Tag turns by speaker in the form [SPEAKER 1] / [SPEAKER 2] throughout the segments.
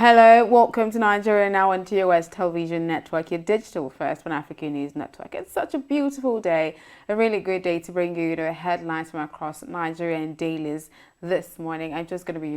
[SPEAKER 1] Hello, welcome to Nigeria Now on TOS Television Network, your digital first Pan-African news network. It's such a beautiful day, a really good day to bring you, headlines from across Nigerian dailies this morning. I'm just going to be,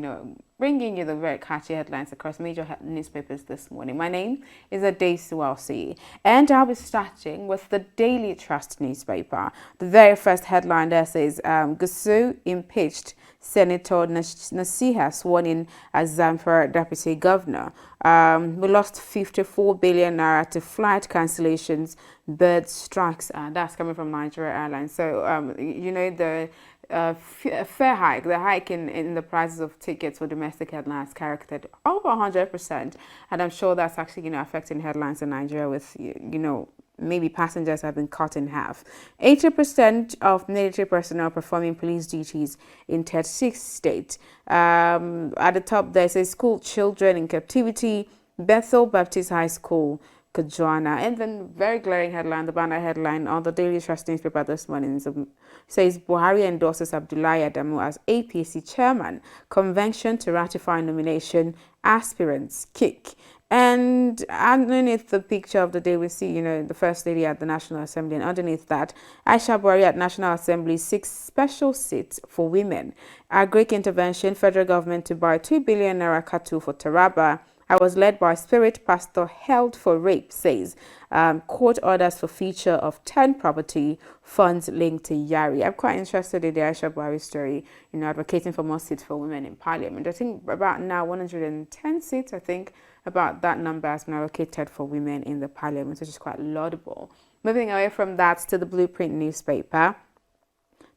[SPEAKER 1] bringing you the very catchy headlines across major newspapers this morning. My name is Adesu Alsi, and I'll be starting with the Daily Trust newspaper. The very first headline there says, Gusau impeached, Senator Nasiha sworn in as Zamfara deputy governor. We lost 54 billion naira to flight cancellations, bird strikes. That's coming from Nigeria Airlines. So, the fare hike, the hike in the prices of tickets for domestic airlines charactered over 100%. And I'm sure that's actually, affecting headlines in Nigeria with, maybe passengers have been cut in half. 80% of military personnel performing police duties in 36 states. At the top there says school children in captivity, Bethel Baptist High School, Kajuana. And then very glaring headline, the banner headline on the Daily Trust newspaper this morning says Buhari endorses Abdullahi Adamu as APC chairman. Convention to ratify nomination, aspirants kick. And underneath the picture of the day, we see, the First Lady at the National Assembly. And underneath that, Aisha Buhari at National Assembly, 6 special seats for women. Agric intervention, federal government to buy 2 billion naira cattle for Taraba. I was led by spirit pastor held for rape, says. Court orders for feature of 10 property funds linked to Yari. I'm quite interested in the Aisha Buhari story, advocating for more seats for women in parliament. I think about now 110 seats, about that number has been allocated for women in the parliament, which is quite laudable. Moving away from that to the Blueprint newspaper.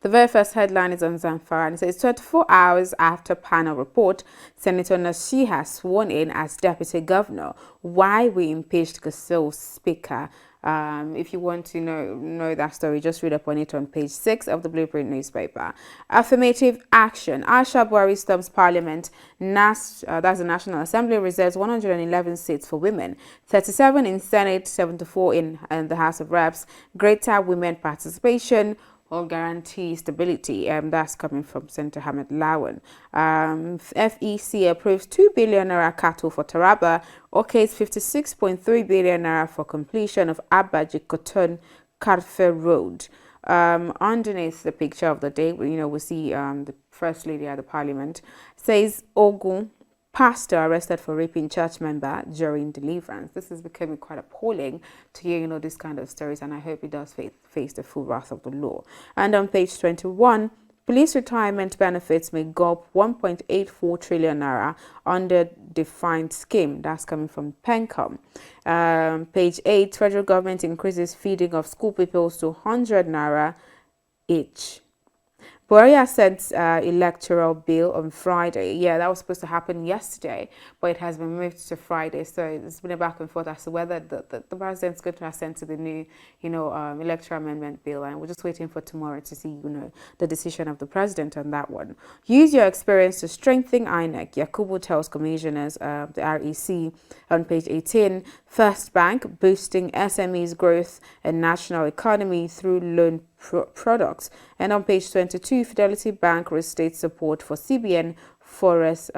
[SPEAKER 1] The very first headline is on Zamfara, and it says 24 hours after panel report, Senator Nasiha sworn in as deputy governor. Why we impeached Gusau speaker. If you want to know that story, just read up on it on page 6 of the Blueprint newspaper. Affirmative action. Aisha Buhari storms parliament. That's the National Assembly, reserves 111 seats for women, 37 in Senate, 74 in the House of Reps. Greater women participation or guarantee stability. That's coming from Senator Hamid Lawan. FEC approves 2 billion naira cattle for Taraba. OK's 56.3 billion naira for completion of Abaji Cotton Karfe Road. Underneath the picture of the day, we see the First Lady at the Parliament says Ogun pastor arrested for raping church member during deliverance. This is becoming quite appalling to hear, these kind of stories, and I hope it does face the full wrath of the law. And on page 21, police retirement benefits may gulp 1.84 trillion naira under defined scheme. That's coming from Pencom. Page 8, federal government increases feeding of school pupils to 100 naira each. Buhari sent electoral bill on Friday. Yeah, that was supposed to happen yesterday, but it has been moved to Friday. So it's been a back and forth as to whether the president's going to assent to the new, electoral amendment bill. And we're just waiting for tomorrow to see, the decision of the president on that one. Use your experience to strengthen INEC. Yakubu tells commissioners, the REC, on page 18. First Bank boosting SMEs growth and national economy through loan products. And on page 22, Fidelity Bank restates support for CBN forest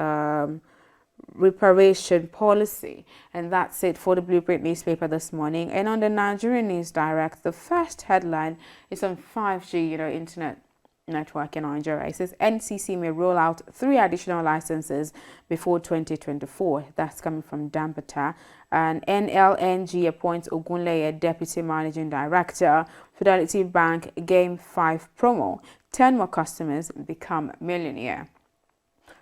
[SPEAKER 1] reparation policy. And that's it for the Blueprint newspaper this morning. And on the Nigerian News Direct, the first headline is on 5G, internet network in Nigeria. It says NCC may roll out 3 additional licenses before 2024. That's coming from Dampata. And NLNG appoints Ogunleye Deputy Managing Director. Fidelity Bank Game 5 promo. 10 more customers become millionaire.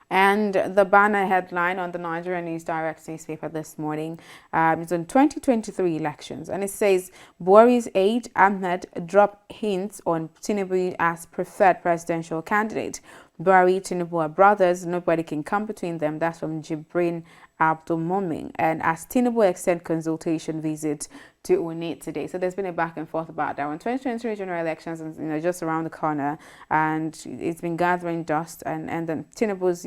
[SPEAKER 1] And the banner headline on the Nigerian News Direct newspaper this morning is on 2023 elections. And it says, Buhari's aide Ahmed dropped hints on Tinubu as preferred presidential candidate. Buhari, Tinubu are brothers. Nobody can come between them. That's from Jibrin Abdul Momin. And as Tinubu extend consultation visit to Unit today. So there's been a back and forth about that. When 2023 general elections is just around the corner, and it's been gathering dust, and then Tinubu's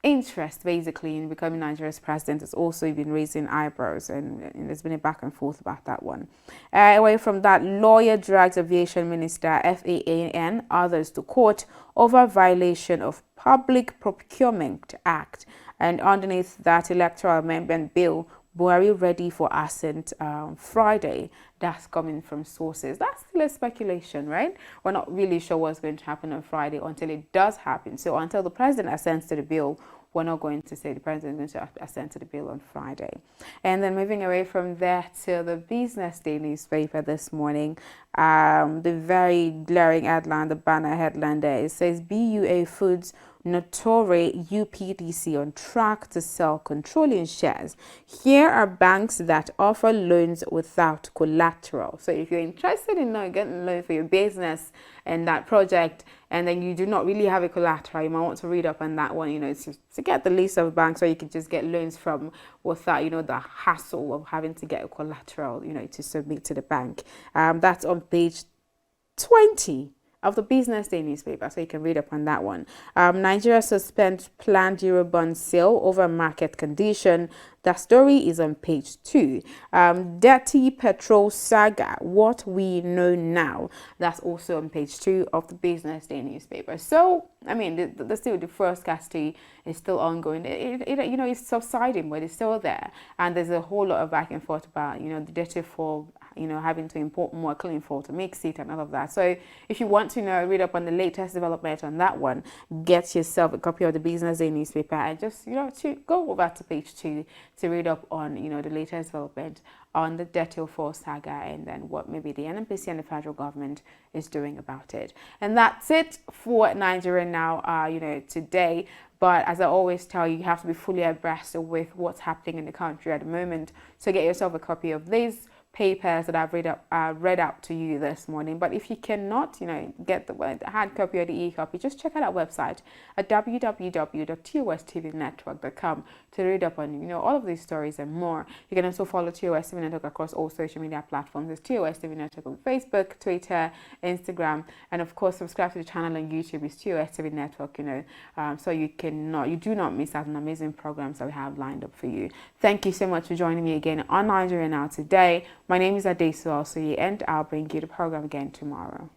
[SPEAKER 1] interest basically in becoming Nigeria's president has also been raising eyebrows, and there's been a back and forth about that one. Away from that, lawyer drags aviation minister FAAN others to court over violation of Public Procurement Act. And underneath that electoral amendment bill, Buhari ready for assent Friday. That's coming from sources. That's still a speculation, right? We're not really sure what's going to happen on Friday until it does happen. So until the president assents to the bill, we're not going to say the president is going to assent to the bill on Friday. And then moving away from there to the Business Day newspaper this morning, the very glaring headline, the banner headline there, it says BUA Foods Notori UPDC on track to sell controlling shares. Here are banks that offer loans without collateral. So if you're interested in getting a loan for your business and that project, and then you do not really have a collateral, you might want to read up on that one, to get the list of banks where you can just get loans from without, the hassle of having to get a collateral, to submit to the bank. That's on page 20 of the Business Day newspaper, so you can read up on that one. Nigeria suspends planned Eurobond sale over market condition. That story is on page 2. Dirty petrol saga, what we know now. That's also on page 2 of the Business Day newspaper. So, I mean, the first scarcity is still ongoing. It's subsiding, but it's still there. And there's a whole lot of back and forth about, the dirty for having to import more clean fuel to mix it and all of that. So if you want to read up on the latest development on that one, get yourself a copy of the Business Day newspaper and just, to go over to page 2 to read up on, the latest development on the Dirty for saga and then what maybe the NNPC and the federal government is doing about it. And that's it for Nigeria Now, today. But as I always tell you, you have to be fully abreast with what's happening in the country at the moment. So get yourself a copy of these papers that I've read out to you this morning. But if you cannot, get the hard copy or the e-copy, just check out our website at www.tostvnetwork.com to read up on, all of these stories and more. You can also follow TOS TV Network across all social media platforms. It's TOS TV Network on Facebook, Twitter, Instagram, and of course, subscribe to the channel on YouTube. It's TOS TV Network, so you do not miss out on amazing programs that we have lined up for you. Thank you so much for joining me again on Nigeria Now today. My name is Adesu Alsoye, and I'll bring you the program again tomorrow.